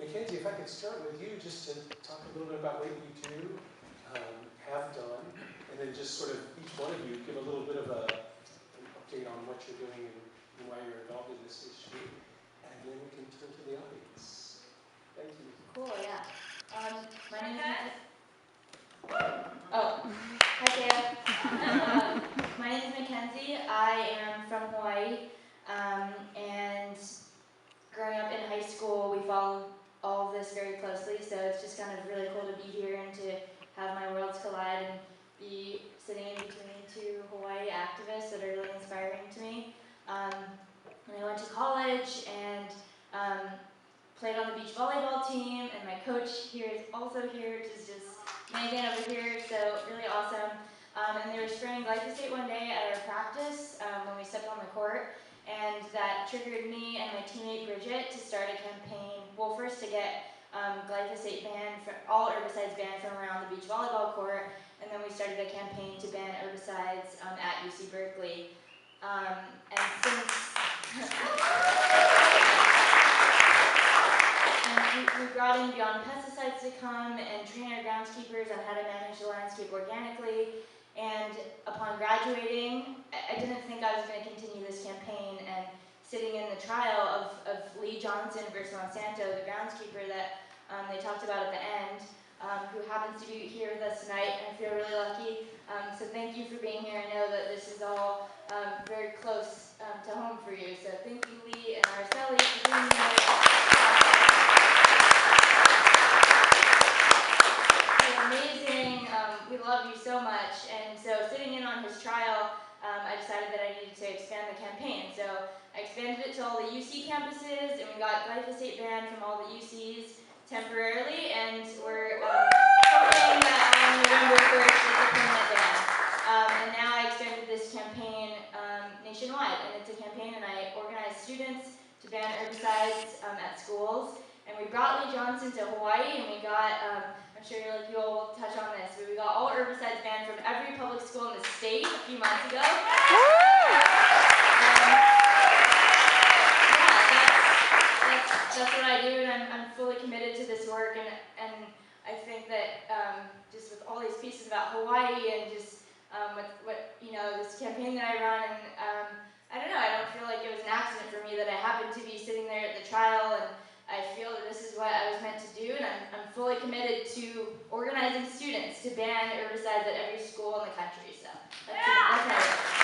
Mackenzie, if I could start with you, just to talk a little bit about what you do, have done, and then just sort of each one of you give a little bit of an update on what you're doing and why you're involved in this issue, and then we can turn to the audience. Thank you. Cool, yeah. My name is hi Thea. My name is Mackenzie. I am from Hawaii, and growing up in high school, we followed all of this very closely, so it's just kind of really cool to be here and to have my worlds collide and be sitting in between two Hawaii activists that are really inspiring to me. And I went to college and played on the beach volleyball team, and my coach here is also here, which is just Megan over here, so really awesome. And they were spraying glyphosate one day at our practice when we stepped on the court, and that triggered me and my teammate Bridget to start a campaign, well, first to get glyphosate banned, all herbicides banned from around the beach volleyball court, and then we started a campaign to ban herbicides at UC Berkeley. And since and we brought in Beyond Pesticides to come and train our groundskeepers on how to manage the landscape organically. And upon graduating, I didn't think I was going to continue this campaign, and sitting in the trial of Lee Johnson versus Monsanto, the groundskeeper that they talked about at the end, who happens to be here with us tonight, and I feel really lucky. So thank you for being here. I know that this is all very close to home for you. So thank you, Lee and Araceli, for being here. You're amazing. We love you so much. And so sitting in on his trial, I decided that I needed to expand the campaign. So I expanded it to all the UC campuses, and we got glyphosate banned from all the UCs temporarily, and we're hoping that on November 1st it's a permanent ban. And now I expanded this campaign nationwide, and it's a campaign, and I organize students to ban herbicides at schools. And we brought Lee Johnson to Hawaii, and we got, I'm sure you all will touch on this, but we got all herbicides banned from every public school in the state a few months ago. That's what I do, and I'm fully committed to this work, and I think that just with all these pieces about Hawaii and just what this campaign that I run, and I don't know, I don't feel like it was an accident for me that I happened to be sitting there at the trial, and I feel that this is what I was meant to do, and I'm fully committed to organizing students to ban herbicides at every school in the country. So that's it.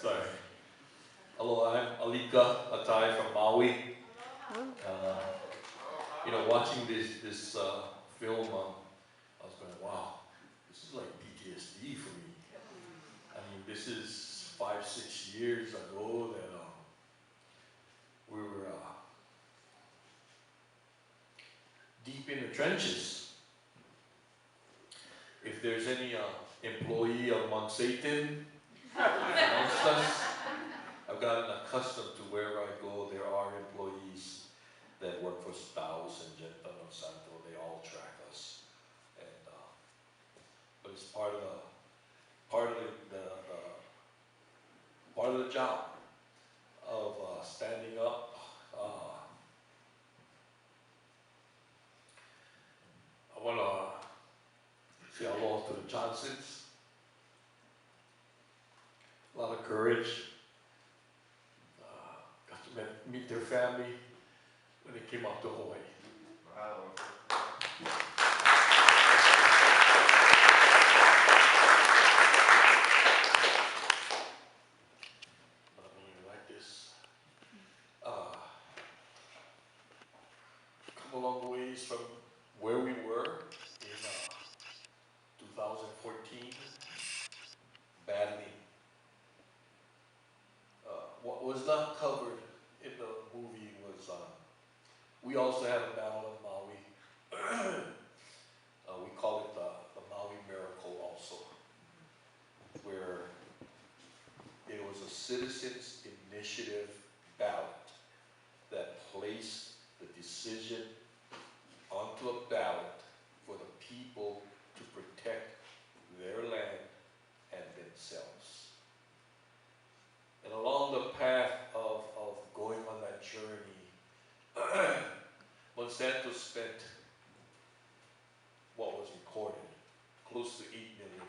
Sorry. Hello, I'm Alika Atai from Maui. Watching this film, I was going, wow, this is like PTSD for me. I mean, this is 5-6 years ago that we were deep in the trenches. If there's any employee of Monsanto amongst us, I've gotten accustomed to wherever I go, there are employees that work for Staus and Genta Monsanto. They all track us, and but it's part of the job of standing up. I want to say hello to the Johnsons. A lot of courage. Got to meet their family when they came out to Hawaii. Wow. Not only like this. Come a long ways from where we were in 2014, badly. What was not covered in the movie was we also had a battle in Maui. We call it the Maui Miracle also, where it was a citizens' initiative ballot that placed the decision onto a ballot for Monsanto spent what was recorded, close to $8 million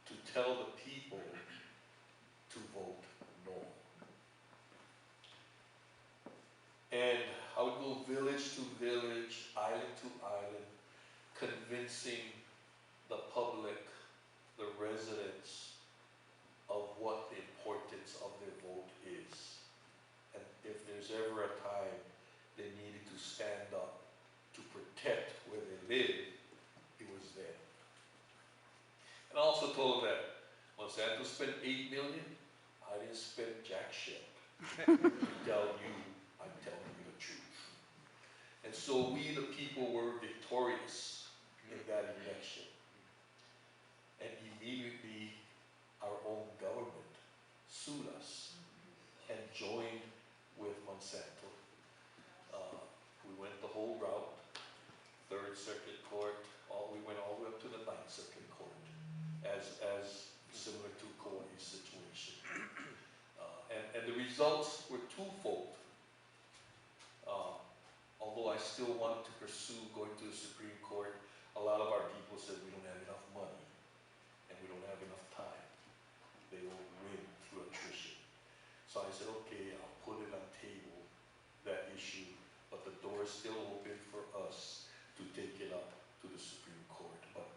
to tell the people to vote no. And I would go village to village, island to island, convincing the public, the residents, of what the importance of their vote is. And if there's ever a time they needed to stand up to protect where they live, it was then. And I also told them that Monsanto spent $8 million, I didn't spend jack shit. To tell you, I'm telling you the truth. And so we, the people, were victorious in that election. And immediately, our own government sued us and joined with Monsanto. We went the whole route, Third Circuit Court, we went all the way up to the Ninth Circuit Court, as similar to Kauai's situation. And the results were twofold. Although I still wanted to pursue going to the Supreme Court, a lot of our people said we don't have enough money and we don't have enough time. They will win through attrition. So I said, okay, I'll put it on table, that issue, but the door is still open for us to take it up to the Supreme Court. But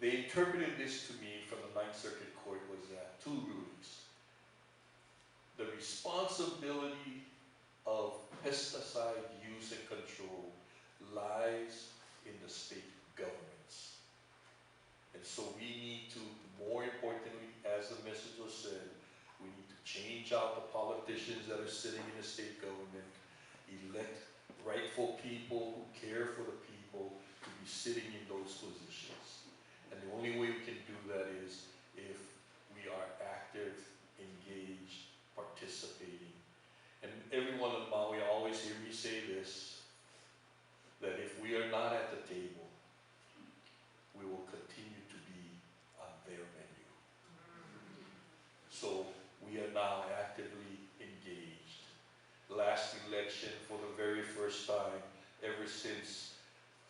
they interpreted this to me from the Ninth Circuit Court was that two rulings. The responsibility of pesticide use and control lies in the state governments. And so we need to, more importantly, as the message was said, we need to change out the politicians that are sitting in the state government, elect rightful people who care for the people to be sitting in those positions. And the only way we can do that is if we are active, engaged, participating. And everyone in Maui always hear me say this, that if we are not at the table, we will continue to be on their menu. So we are now actively engaged. Last election, for the very first time, ever since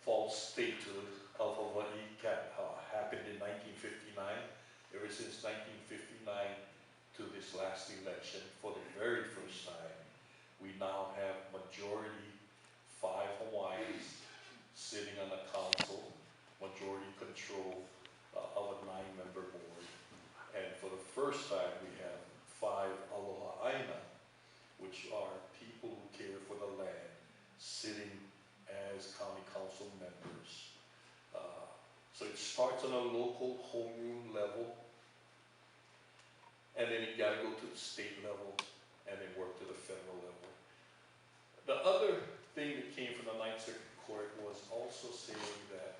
false statehood of Hawaii happened in 1959, ever since 1959 to this last election, for the very first time, we now have majority 5 Hawaiians sitting on the council, majority control of a 9-member board. And for the first time, we have 5 Aloha Aina, which are people who care for the land, sitting as county council members. So it starts on a local homeroom level, and then you gotta go to the state level, and then work to the federal level. The other thing that came from the Ninth Circuit Court was also saying that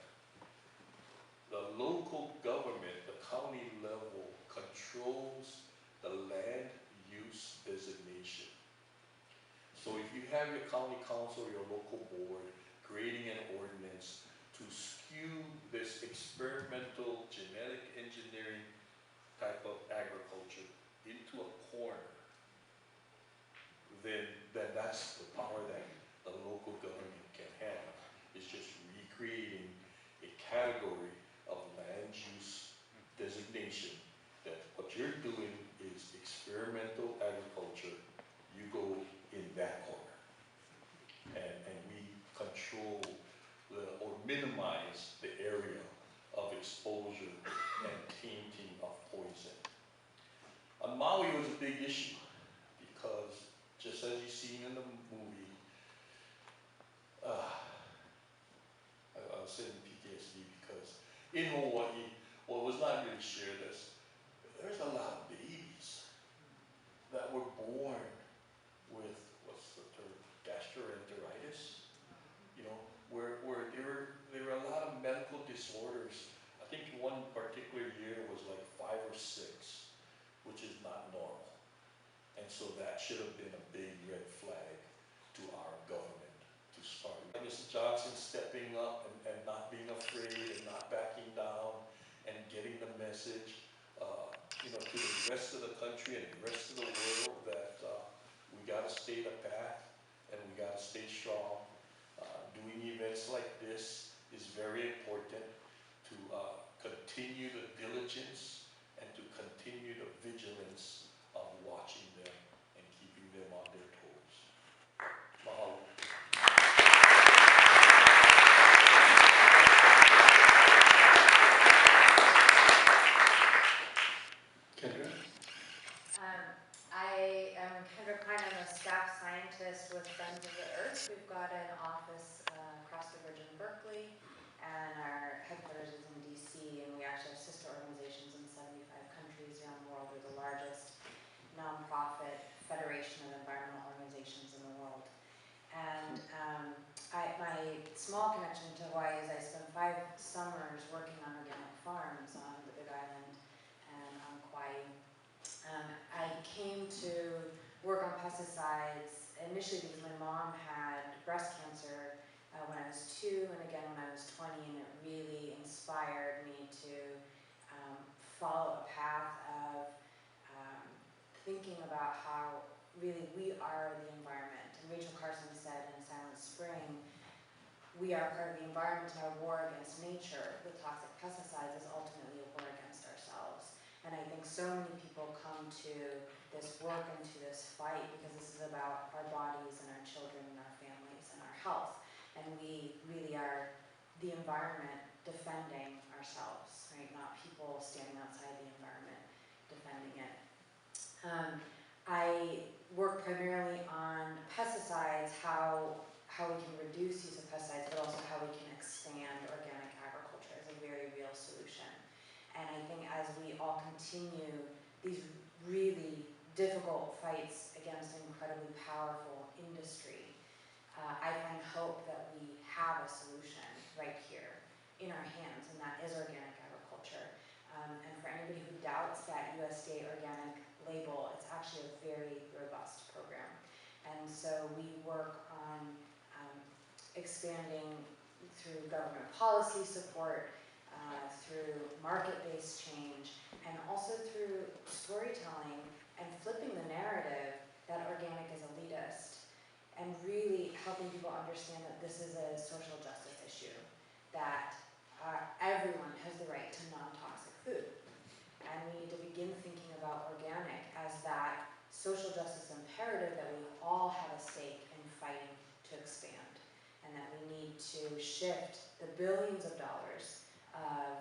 the local government, the county level, controls the land use designation. So if you have your county council, your local board, creating an ordinance to skew this experimental genetic engineering type of agriculture into a corner, then that's the power that the local government can have. It's just recreating a category of land use designation that what you're doing is experimental agriculture. You go in that corner. And we control or minimize the area of exposure and tainting of poison. On Maui, it was a big issue because, just as you've seen in the movie, I was saying PTSD because in Hawaii, well, it was not really shared as, there's a lot of babies that were born with, what's the term, gastroenteritis, you know, where there were a lot of medical disorders. I think one particular year was like 5 or 6, which is not normal. And so that should have been a big red flag to our government to start. Mr. Johnson stepping up and not being afraid and not backing down and getting the message, you know, to the rest of the country and the rest of the world that we got to stay the path and we gotta stay strong. Doing events like this is very important to continue the diligence and to continue the vigilance of watching them and keeping them on their toes. Mahalo. Kendra? I am Kendra Klein. I'm a staff scientist with Friends of the Earth. We've got an office across the bridge in Berkeley, and our headquarters is in DC, and we actually have sister organizations in 75 countries around the world. We're the largest nonprofit federation of environmental organizations in the world. And my small connection to Hawaii is I spent 5 summers working on organic farms on the Big Island and on Kauai. I came to work on pesticides initially because my mom had breast cancer when I was 2 and again when I was 20, and it really inspired me to follow a path of thinking about how really we are the environment. And Rachel Carson said in Silent Spring, we are part of the environment, and our war against nature with toxic pesticides is ultimately a war against ourselves. And I think so many people come to this work and to this fight because this is about our bodies and our children and our families and our health. And we really are the environment defending ourselves, right? Not people standing outside the environment defending it. I work primarily on pesticides, how we can reduce use of pesticides, but also how we can expand organic agriculture as a very real solution. And I think as we all continue these really difficult fights against an incredibly powerful industry, I find hope that we have a solution right here in our hands, and that is organic agriculture. And for anybody who doubts that USDA organic label, it's actually a very robust program. And so we work on expanding through government policy support, through market-based change, and also through storytelling and flipping the narrative that organic is elitist, and really helping people understand that this is a social justice issue, that everyone has the right to non-toxic food. And we need to begin thinking about organic as that social justice imperative that we all have a stake in fighting to expand, and that we need to shift the billions of dollars of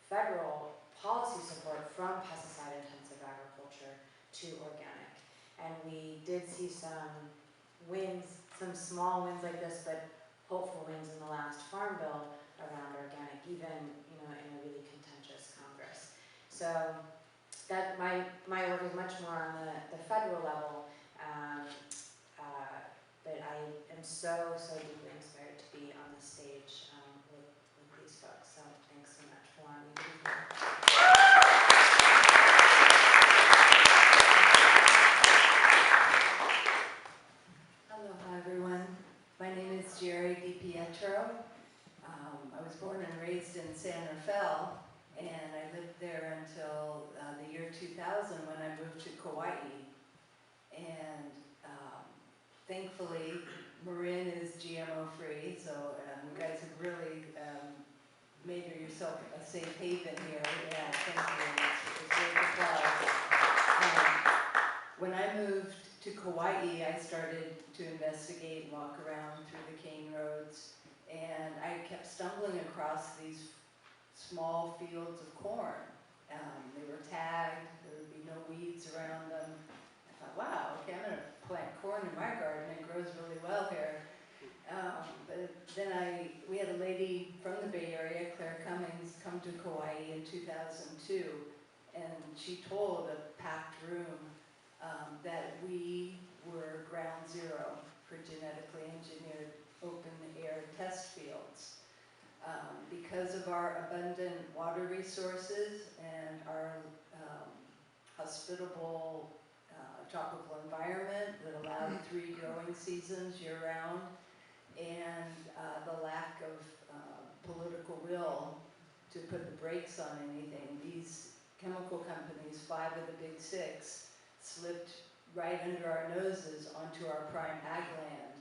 federal policy support from pesticide-intensive agriculture to organic. And we did see some wins, some small wins like this, but hopeful wins in the last Farm Bill around organic, even in a really contentious Congress. So that my work is much more on the federal level, but I am so deeply inspired to be on the stage with these folks. So thanks so much for allowing me to be here. Aloha everyone. My name is Jerry DiPietro. I was born and raised in San Rafael, and I lived there until the year 2000 when I moved to Kauai. And thankfully, Marin is GMO free, so you guys have really made yourself a safe haven here. Yeah, thank you. It's a great applause. When I moved to Kauai, I started to investigate and walk around through the cane roads, and I kept stumbling across these small fields of corn. They were tagged, there would be no weeds around them. I thought, wow, okay, I'm gonna plant corn in my garden, it grows really well here. But then we had a lady from the Bay Area, Claire Cummings, come to Kauai in 2002, and she told a packed room that we were ground zero for genetically engineered open-air test fields. Because of our abundant water resources and our hospitable tropical environment that allowed 3 growing seasons year-round, and the lack of political will to put the brakes on anything, these chemical companies, 5 of the big 6, slipped right under our noses onto our prime ag land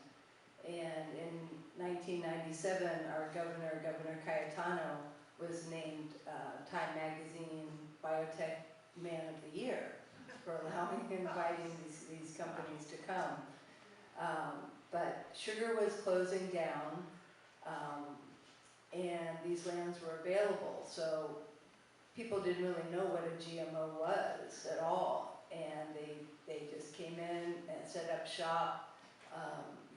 And in 1997, our governor, Governor Cayetano, was named Time Magazine Biotech Man of the Year for allowing and inviting these companies to come. But sugar was closing down, and these lands were available, so people didn't really know what a GMO was at all, and they just came in and set up shop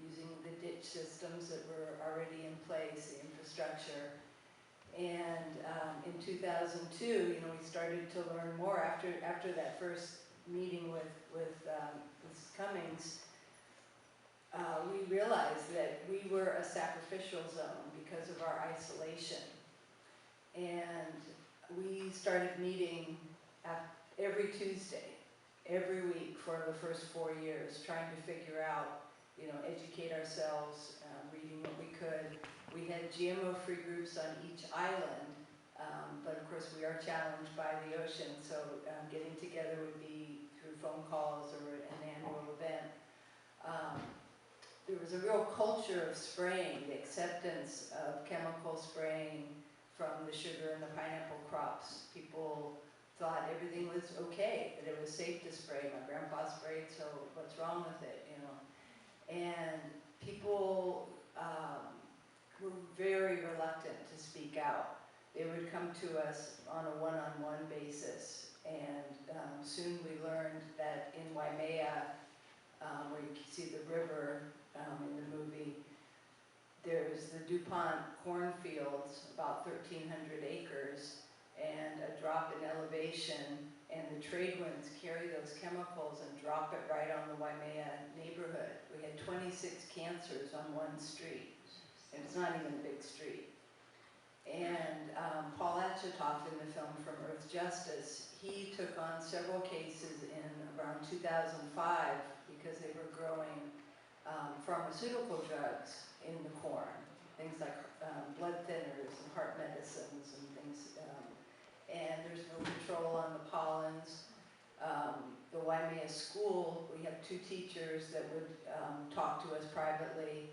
using the ditch systems that were already in place, the infrastructure. And in 2002, we started to learn more after that first meeting with Ms. Cummings. We realized that we were a sacrificial zone because of our isolation. And we started meeting every Tuesday, every week for the first 4 years, trying to figure out, educate ourselves, reading what we could. We had GMO-free groups on each island, but of course we are challenged by the ocean, so getting together would be through phone calls or an annual event. There was a real culture of spraying, the acceptance of chemical spraying from the sugar and the pineapple crops. People thought everything was okay, that it was safe to spray. My grandpa sprayed, so what's wrong with it, And people were very reluctant to speak out. They would come to us on a one-on-one basis, and soon we learned that in Waimea, where you can see the river in the movie, there's the DuPont cornfields, about 1,300 acres, and a drop in elevation, and the trade winds carry those chemicals and drop it right on the Waimea neighborhood. We had 26 cancers on one street, and it's not even a big street. And Paul Achitoff in the film From Earth Justice, he took on several cases in around 2005 because they were growing pharmaceutical drugs in the corn, things like blood thinners and heart medicines and things. And there's no control on the pollens. The Waimea school, we have 2 teachers that would talk to us privately.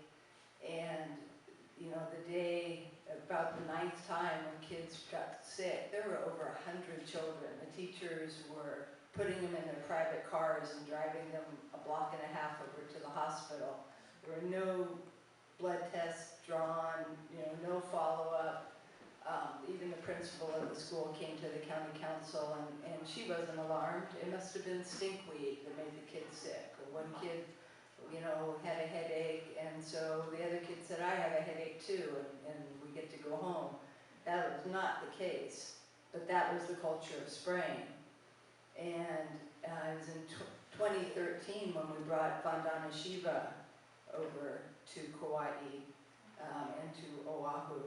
And, the day, about the 9th time when kids got sick, there were over 100 children. The teachers were putting them in their private cars and driving them a block and a half over to the hospital. There were no blood tests drawn, no follow-up. Even the principal of the school came to the county council, and she wasn't alarmed. It must have been stinkweed that made the kids sick. Or one kid, had a headache, and so the other kid said, I have a headache too, and we get to go home. That was not the case, but that was the culture of spraying. And it was in 2013 when we brought Vandana Shiva over to Kauai and to Oahu.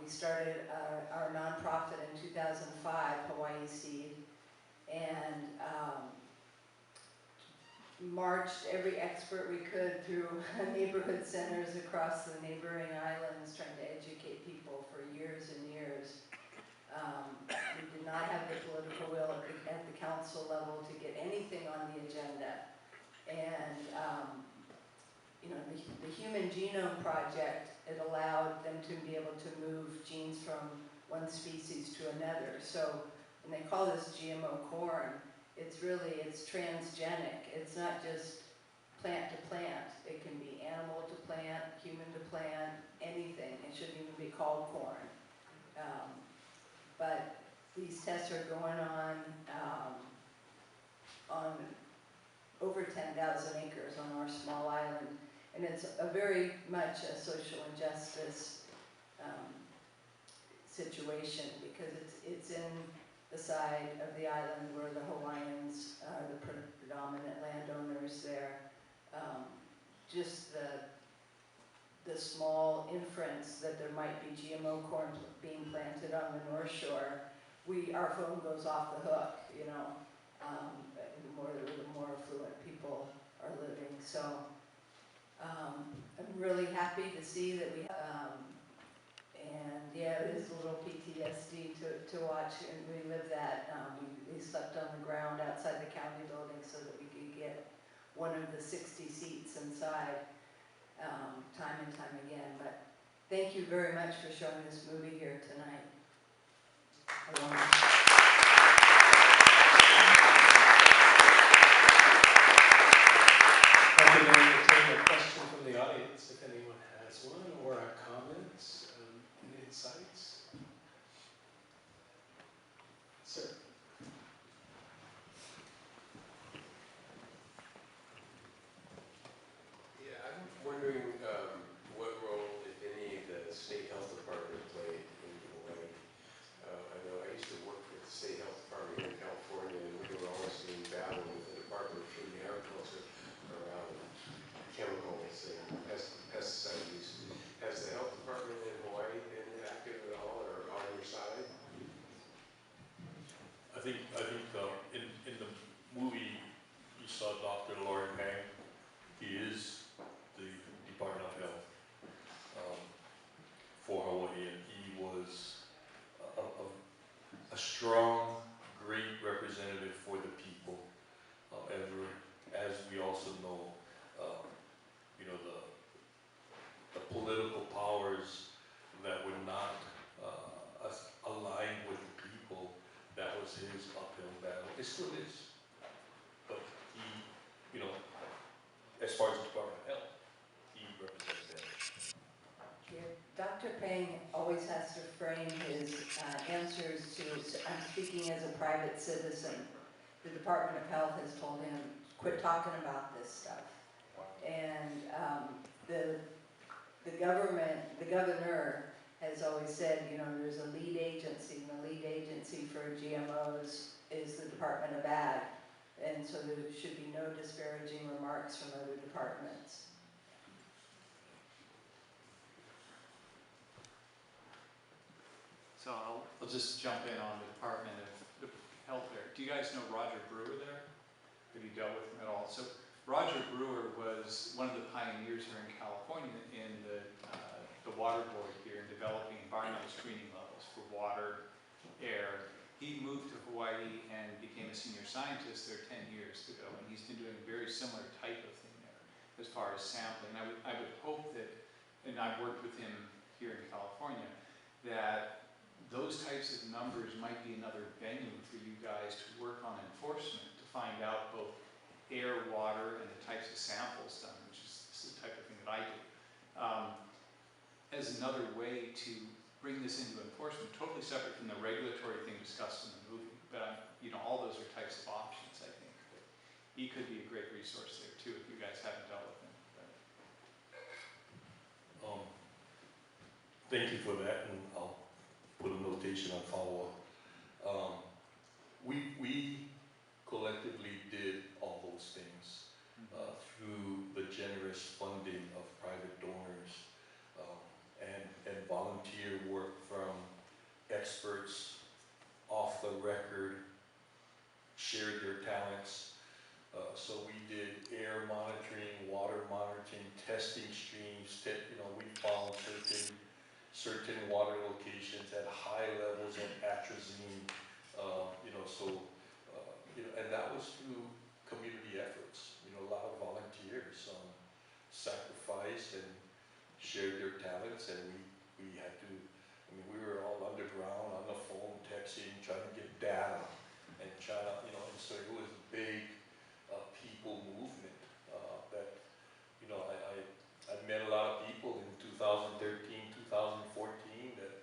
We started our nonprofit in 2005, Hawaii Seed, and marched every expert we could through neighborhood centers across the neighboring islands, trying to educate people for years and years. We did not have the political will at the council level to get anything on the agenda. And the Human Genome Project, it allowed them to be able to move genes from one species to another. So when they call this GMO corn, it's transgenic. It's not just plant to plant. It can be animal to plant, human to plant, anything. It shouldn't even be called corn. But these tests are going on over 10,000 acres on our small island. And it's very much a social injustice situation because it's in the side of the island where the Hawaiians are the predominant landowners there. Just the small inference that there might be GMO corn being planted on the North Shore, our phone goes off the hook, the more affluent people are living. So I'm really happy to see that we and yeah, it is a little PTSD to watch and relive that. We slept on the ground outside the county building so that we could get one of the 60 seats inside. time and time again. But thank you very much for showing this movie here tonight. I can entertain a question from the audience if anyone has one, or a comment, insights. Sir. Yeah, I'm wondering what role, if any, the state health department played in Hawaii. I know I used to work for the state health department here in California, and we were always in battle with the Department of Food and Agriculture around chemicals and pesticide use. Has the health department in Hawaii been active at all, or on your side? I think in the movie you saw Dr. Lauren Pang. He is the Department of Health for Hawaii, and he was a strong, great representative for the people. However, as we also know, you know, the political powers that were not aligned with the people, that was his uphill battle. It still is. But he, you know, as far as the Department of Health, he represents them. Yeah, Dr. Pang always has to frame his answers to, I'm speaking as a private citizen. The Department of Health has told him, quit talking about this stuff. And the governor has always said, you know, there's a lead agency, and the lead agency for GMOs is the Department of Ag. And so there should be no disparaging remarks from other departments. So I'll just jump in on the Department of Health there. Do you guys know Roger Brewer there? Have you dealt with him at all? So Roger Brewer was one of the pioneers here in California in the water board here in developing environmental screening levels for water, air. He moved to Hawaii and became a senior scientist there 10 years ago, and he's been doing a very similar type of thing there as far as sampling. I would hope that, and I've worked with him here in California, that those types of numbers might be another venue for you guys to work on enforcement, to find out both air, water, and the types of samples done, which is the type of thing that I do, as another way to bring this into enforcement, totally separate from the regulatory thing discussed in the movie. But you know, all those are types of options, I think. But he could be a great resource there too, if you guys haven't dealt with him. Thank you for that, and I'll put a notation on follow-up. We collectively did all those things through the generous funding of private donors and volunteer work from experts off the record, shared their talents. So we did air monitoring, water monitoring, testing streams. We found certain water locations at high levels of atrazine. And that was through community efforts. A lot of volunteers sacrificed and shared their talents, and we had to. We were all underground on the phone, texting, trying to get data, and trying to, and so it was a big people movement that, I met a lot of people in 2013, 2014 that,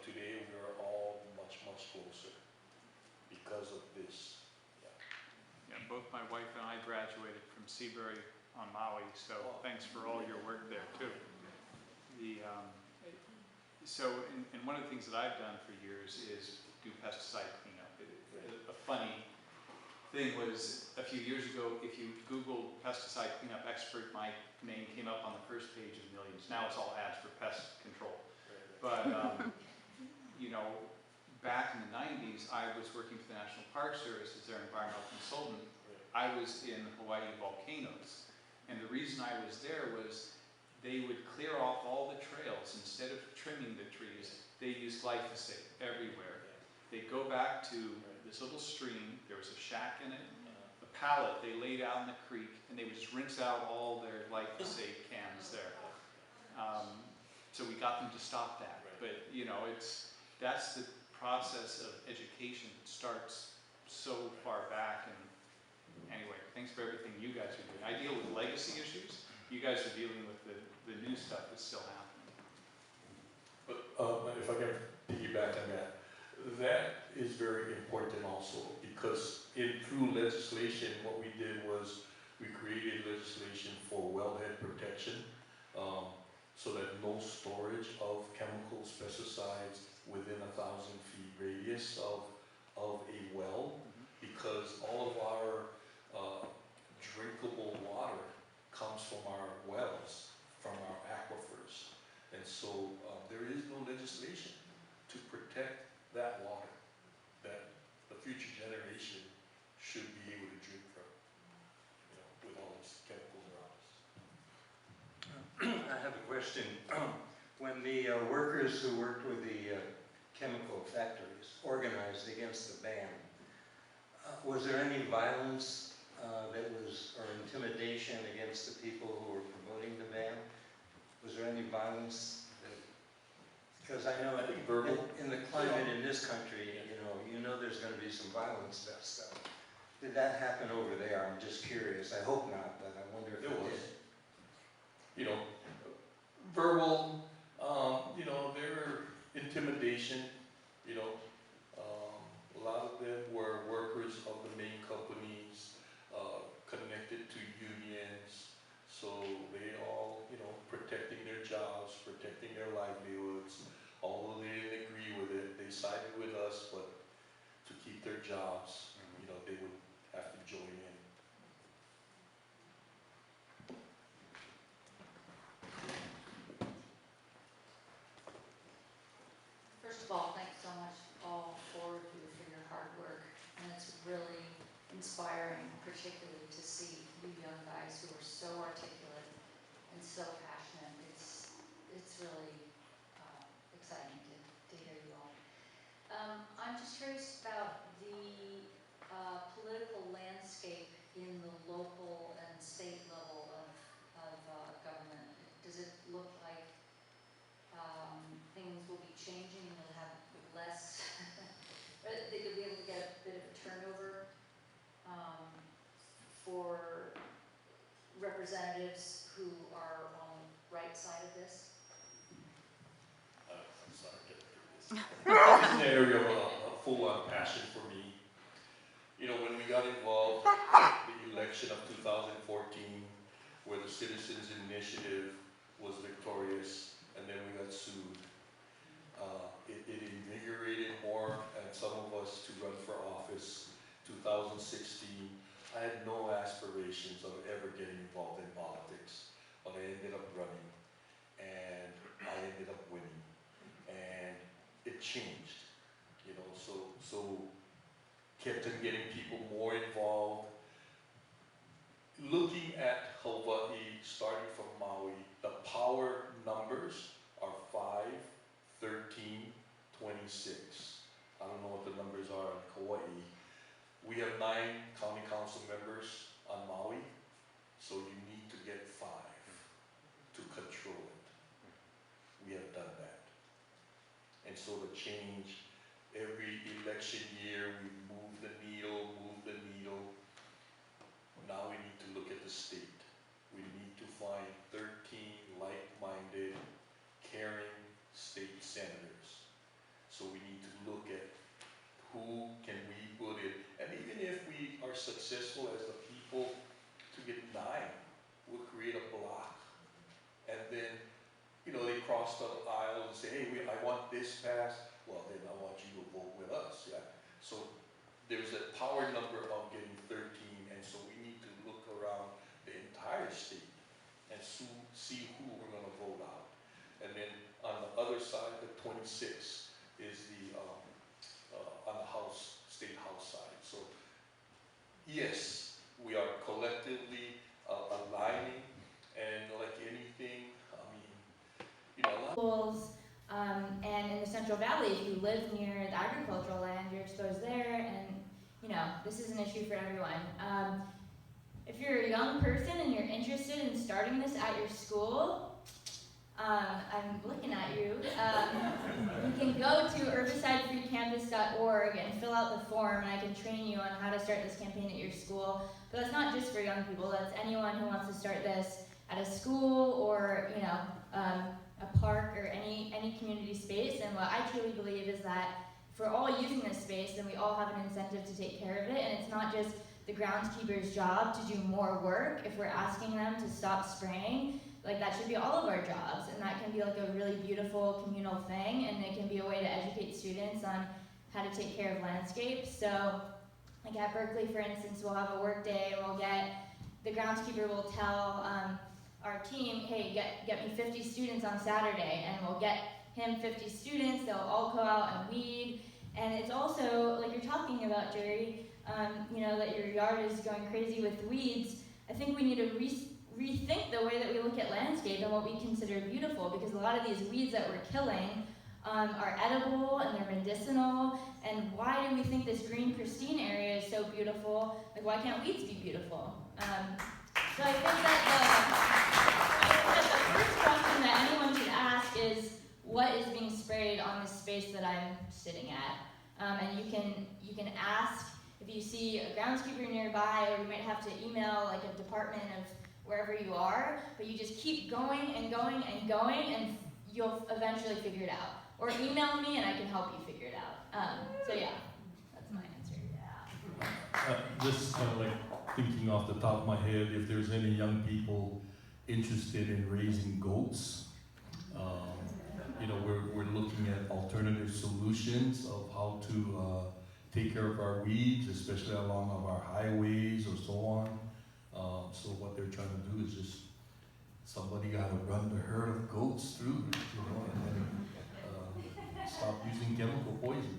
today we are all much, much closer because of this. Yeah, both my wife and I graduated from Seabury on Maui, so thanks for all your work there too. And one of the things that I've done for years is do pesticide cleanup. A funny thing was, a few years ago, if you Googled pesticide cleanup expert, my name came up on the first page of millions. Now it's all ads for pest control. But, back in the 90s, I was working for the National Park Service as their environmental consultant. I was in Hawaii volcanoes. And the reason I was there was they would clear off all the trails. Instead of trimming the trees, they used glyphosate everywhere. They'd go back to this little stream. There was a shack in it. A pallet they laid out in the creek, and they would just rinse out all their life-to-save cans there. So we got them to stop that. But, you know, that's the process of education that starts so far back. And anyway, thanks for everything you guys are doing. I deal with legacy issues. You guys are dealing with the new stuff that's still happening. But if I can piggyback on that, that is very important also, because through legislation, what we did was we created legislation for wellhead protection, so that no storage of chemicals, pesticides within 1,000 feet radius of a well, because all of our drinkable water comes from our wells, from our aquifers. And so there is no legislation to protect that water that the future generation should be able to drink from, you know, with all these chemicals around us. I have a question. When the workers who worked with the chemical factories organized against the ban, was there any violence or intimidation against the people who were promoting the ban? Was there any violence? Because I know in the climate in this country, you know there's going to be some violence about stuff. Did that happen over there? I'm just curious. I hope not, but I wonder if it was. did. You know, verbal, you know, there intimidation, you know, a lot of them were workers of the main companies, connected to unions, so they all, you know, protecting their jobs, protecting their livelihoods. Although they didn't agree with it, they sided with us, but to keep their jobs, you know, they would have to join in. First of all, thanks so much all four of you for your hard work, and it's really inspiring, particularly to see you young guys who are so articulate and so passionate. It's really exciting to hear you all. I'm just curious about the political landscape in the local and state level of government. Does it look like things will be changing and you'll have less, that you'll be able to get a bit of a turnover for representatives who are on the right side of this? I'm sorry, this is an area of a full-on passion for me. You know, when we got involved in the election of 2014, where the Citizens Initiative was victorious, and then we got sued, it invigorated more and some of us to run for office. 2016, I had no aspirations of ever getting involved in politics, but I ended up running, and I ended up winning, and it changed, you know, so kept on getting people more involved. Looking at Hawaii, starting from Maui, the power numbers are 5, 13, 26. I don't know what the numbers are in Hawaii. We have 9 county council members on Maui, so you need to get 5 to control it. We have done that. And so the change, every election year, we move the needle. Now we need to look at the state. We need to find 13 like-minded, caring state senators. So we need to look at who can we put in. And even if we are successful as the people to get 9, we'll create a block. And then, you know, they cross the aisle and say, hey, I want this passed. Well, then I want you to vote with us. Yeah. So there's a power number of getting 13, and so we need to look around the entire state and see who we're going to vote out. And then on the other side, the 26 is the on the state house side. So yes, we are collectively aligning, and like anything, I mean, you know, a lot. Schools, and in the Central Valley, if you live near the agricultural land, you're exposed there, and this is an issue for everyone. If you're a young person and you're interested in starting this at your school, I'm looking at you. You can go to herbicide-freecampus.org and fill out the form, and I can train you on how to start this campaign at your school. But that's not just for young people. That's anyone who wants to start this at a school or a park or any community space. And what I truly believe is that if we're all using this space, then we all have an incentive to take care of it. And it's not just the groundskeeper's job to do more work. If we're asking them to stop spraying, like that should be all of our jobs, and that can be like a really beautiful communal thing, and it can be a way to educate students on how to take care of landscapes. So like at Berkeley, for instance, we'll have a work day, and the groundskeeper will tell our team, hey, get me 50 students on Saturday, and we'll get him 50 students, they'll all go out and weed. And it's also, like you're talking about, Jerry, that your yard is going crazy with weeds. I think we need to rethink the way that we look at landscape and what we consider beautiful, because a lot of these weeds that we're killing are edible and they're medicinal. And why do we think this green, pristine area is so beautiful? Like, why can't weeds be beautiful? So I think that the first question that anyone should ask is, what is being sprayed on this space that I'm sitting at? And you can ask if you see a groundskeeper nearby, or you might have to email like a department of wherever you are, but you just keep going and going and going, and you'll eventually figure it out. Or email me and I can help you figure it out. So yeah, that's my answer. Just kind of like thinking off the top of my head, if there's any young people interested in raising goats, we're looking at alternative solutions of how to take care of our weeds, especially along our highways or so on. So what they're trying to do is just, somebody got to run the herd of goats through, and then stop using chemical poison.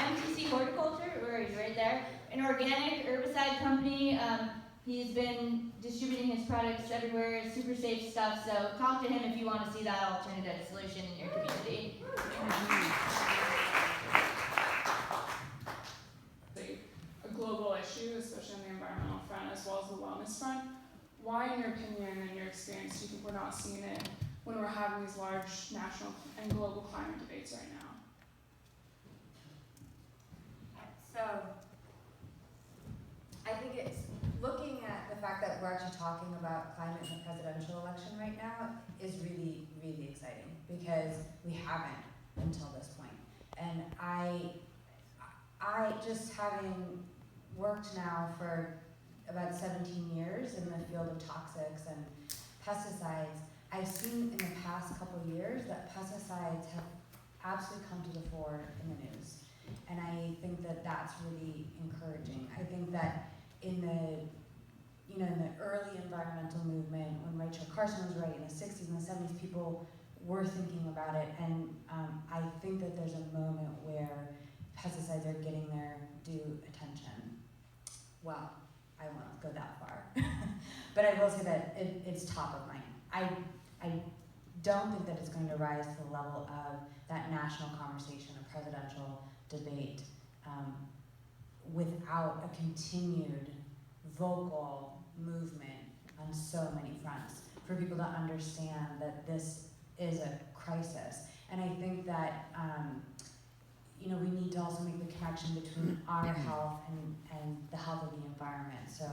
MTC Horticulture, where he's right there, an organic herbicide company. He's been distributing his products everywhere, super safe stuff, so talk to him if you want to see that alternative solution in your community. A global issue, especially on the environmental front as well as the wellness front. Why, in your opinion and your experience, do you think we're not seeing it when we're having these large national and global climate debates right now? So, I think it's looking at the fact that we're actually talking about climate in the presidential election right now is really, really exciting, because we haven't until this point. And I just having worked now for about 17 years in the field of toxics and pesticides, I've seen in the past couple of years that pesticides have absolutely come to the fore in the news. And I think that that's really encouraging. I think that in the early environmental movement, when Rachel Carson was writing in the 60s and the 70s, people were thinking about it. And I think that there's a moment where pesticides are getting their due attention. Well, I won't go that far. But I will say that it's top of mind. I don't think that it's going to rise to the level of that national conversation, a presidential debate, without a continued vocal movement on so many fronts for people to understand that this is a crisis. And I think that we need to also make the connection between our health and the health of the environment. So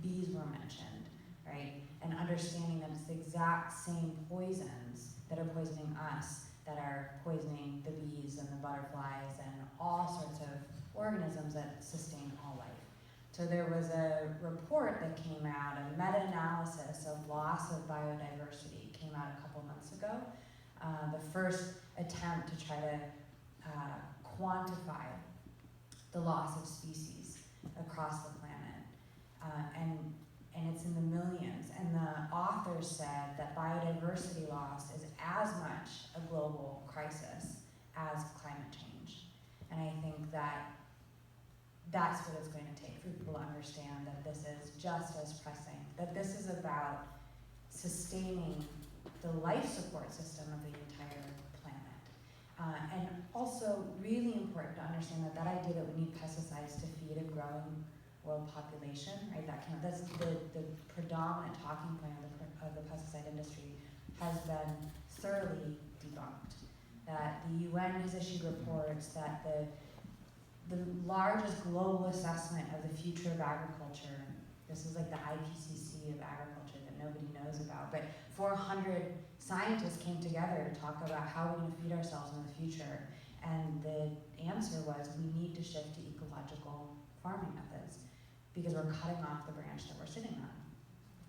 bees were mentioned, right? And understanding that it's the exact same poisons that are poisoning us that are poisoning the bees and the butterflies and all sorts of organisms that sustain all life. So there was a report that came out, a meta-analysis of loss of biodiversity, came out a couple months ago. The first attempt to try to quantify the loss of species across the planet. And it's in the millions. And the authors said that biodiversity loss is as much a global crisis as climate change. And I think that that's what it's going to take for people to understand that this is just as pressing, that this is about sustaining the life support system of the entire planet. And also really important to understand that idea that we need pesticides to feed a growing world population, right? That's the predominant talking point of the pesticide industry has been thoroughly debunked. That the UN has issued reports that the largest global assessment of the future of agriculture, this is like the IPCC of agriculture that nobody knows about, but 400 scientists came together to talk about how we're going to feed ourselves in the future. And the answer was we need to shift to ecological farming methods because we're cutting off the branch that we're sitting on.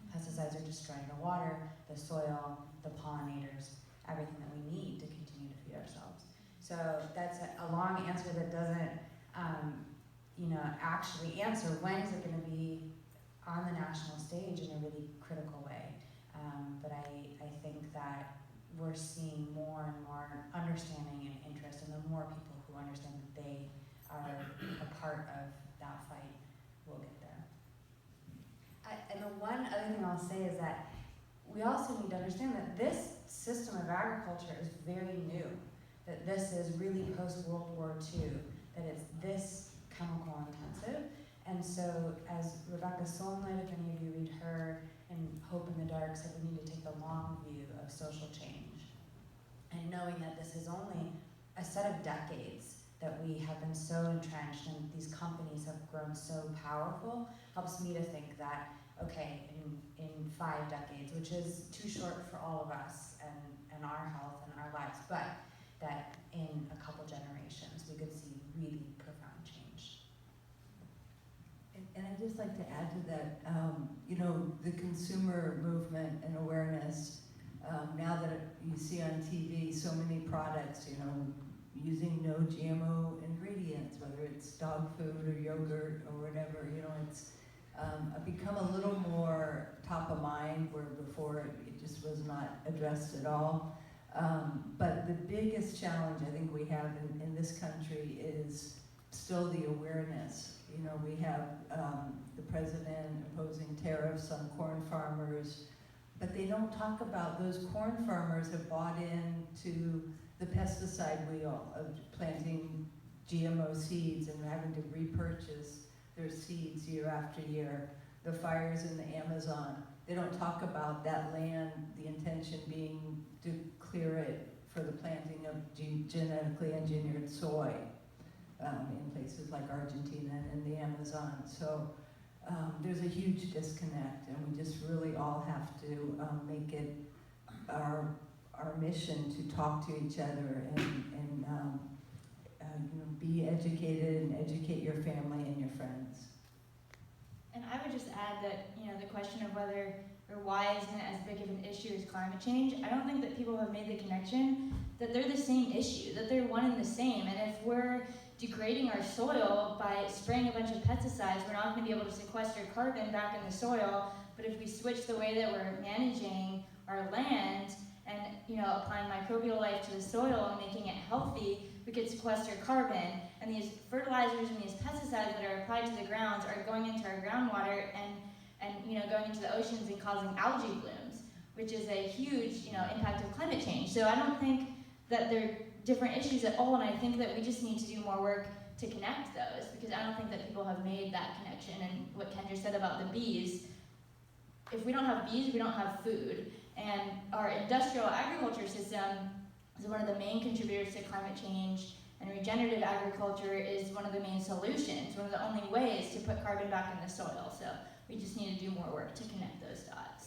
Pesticides are destroying the water, the soil, the pollinators, everything that we need to continue to feed ourselves. So that's a long answer that doesn't actually answer when is it going to be on the national stage in a really critical way. But I think that we're seeing more and more understanding and interest, and the more people who understand that they are a part of that fight, we'll get there. And the one other thing I'll say is that we also need to understand that this system of agriculture is very new, that this is really post-World War II, that it's this chemical intensive. And so as Rebecca Solnit, if any of you read her, and Hope in the Dark, said we need to take the long view of social change. And knowing that this is only a set of decades that we have been so entrenched and these companies have grown so powerful, helps me to think that, okay, in 5 decades, which is too short for all of us and our health and our lives, but that in a couple generations we could see really profound change. And I'd just like to add to that, the consumer movement and awareness, now that you see on TV so many products, using no GMO ingredients, whether it's dog food or yogurt or whatever, it's become a little more top of mind where before it just was not addressed at all. But the biggest challenge I think we have in this country is still the awareness. We have the president imposing tariffs on corn farmers, but they don't talk about those corn farmers have bought into the pesticide wheel of planting GMO seeds and having to repurchase their seeds year after year. The fires in the Amazon, they don't talk about that land, the intention being to clear it for the planting of genetically engineered soy. In places like Argentina and the Amazon. So there's a huge disconnect, and we just really all have to make it our mission to talk to each other and be educated and educate your family and your friends. And I would just add that, the question of whether or why isn't it as big of an issue as climate change, I don't think that people have made the connection that they're the same issue, that they're one and the same. And if we're degrading our soil by spraying a bunch of pesticides, we're not going to be able to sequester carbon back in the soil. But if we switch the way that we're managing our land and applying microbial life to the soil and making it healthy, we could sequester carbon. And these fertilizers and these pesticides that are applied to the grounds are going into our groundwater and going into the oceans and causing algae blooms, which is a huge impact of climate change. So I don't think that they're different issues at all, and I think that we just need to do more work to connect those, because I don't think that people have made that connection. And what Kendra said about the bees, if we don't have bees, we don't have food. And our industrial agriculture system is one of the main contributors to climate change, and regenerative agriculture is one of the main solutions, one of the only ways to put carbon back in the soil. So we just need to do more work to connect those dots.